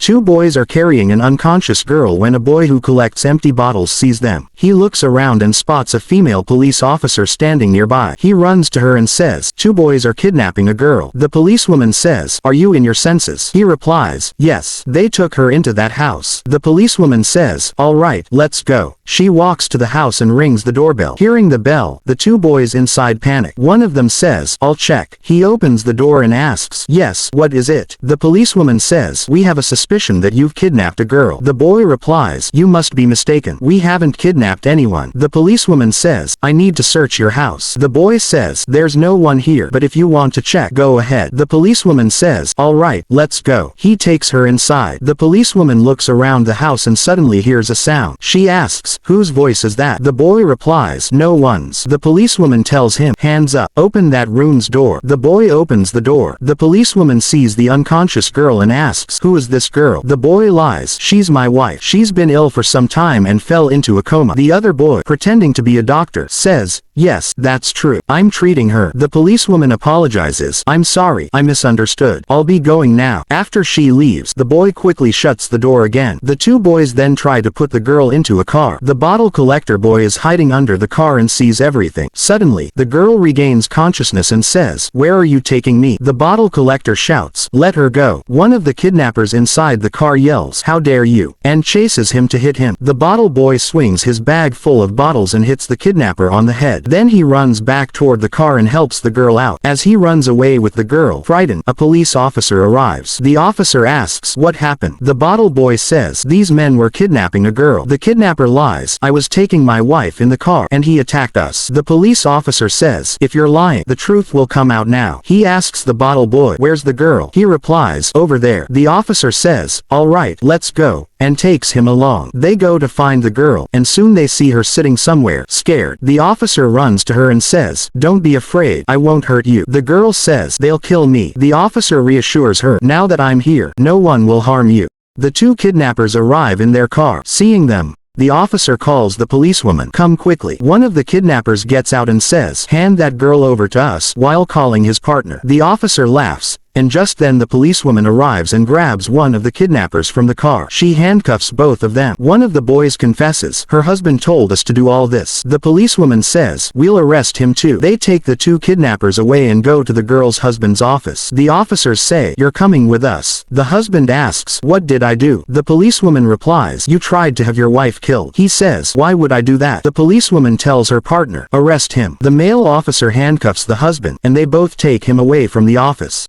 Two boys are carrying an unconscious girl when a boy who collects empty bottles sees them. He looks around and spots a female police officer standing nearby. He runs to her and says, "Two boys are kidnapping a girl." The policewoman says, "Are you in your senses?" He replies, "Yes, they took her into that house." The policewoman says, "All right, let's go." She walks to the house and rings the doorbell. Hearing the bell, the two boys inside panic. One of them says, "I'll check." He opens the door and asks, "Yes, what is it?" The policewoman says, "We have a suspicion that you've kidnapped a girl." The boy replies, "You must be mistaken. We haven't kidnapped anyone." The policewoman says, "I need to search your house." The boy says, "There's no one here, but if you want to check, go ahead." The policewoman says, "All right, let's go." He takes her inside. The policewoman looks around the house and suddenly hears a sound. She asks, "Whose voice is that?" The boy replies, "No one's." The policewoman tells him, "Hands up, open that room's door." The boy opens the door. The policewoman sees the unconscious girl and asks, "Who is this girl?" The boy lies, "She's my wife. She's been ill for some time and fell into a coma." The other boy, pretending to be a doctor, says, "Yes, that's true. I'm treating her." The policewoman apologizes, "I'm sorry, I misunderstood. I'll be going now." After she leaves, the boy quickly shuts the door again. The two boys then try to put the girl into a car. The bottle collector boy is hiding under the car and sees everything. Suddenly, the girl regains consciousness and says, "Where are you taking me?" The bottle collector shouts, "Let her go." One of the kidnappers inside the car yells, "How dare you!" and chases him to hit him. The bottle boy swings his bag full of bottles and hits the kidnapper on the head. Then he runs back toward the car and helps the girl out. As he runs away with the girl, frightened, a police officer arrives. The officer asks, "What happened?" The bottle boy says, "These men were kidnapping a girl." The kidnapper lies, "I was taking my wife in the car, and he attacked us." The police officer says, "If you're lying, the truth will come out now." He asks the bottle boy, "Where's the girl?" He replies, "Over there." The officer says, "All right, let's go," and takes him along. They go to find the girl, and soon they see her sitting somewhere, scared. The officer runs to her and says, "Don't be afraid, I won't hurt you." The girl says, "They'll kill me." The officer reassures her, "Now that I'm here, no one will harm you." The two kidnappers arrive in their car. Seeing them, the officer calls the policewoman, "Come quickly." One of the kidnappers gets out and says, "Hand that girl over to us," while calling his partner. The officer laughs, and just then the policewoman arrives and grabs one of the kidnappers from the car. She handcuffs both of them. One of the boys confesses, "Her husband told us to do all this." The policewoman says, "We'll arrest him too." They take the two kidnappers away and go to the girl's husband's office. The officers say, "You're coming with us." The husband asks, "What did I do?" The policewoman replies, "You tried to have your wife killed." He says, "Why would I do that?" The policewoman tells her partner, "Arrest him." The male officer handcuffs the husband, and they both take him away from the office.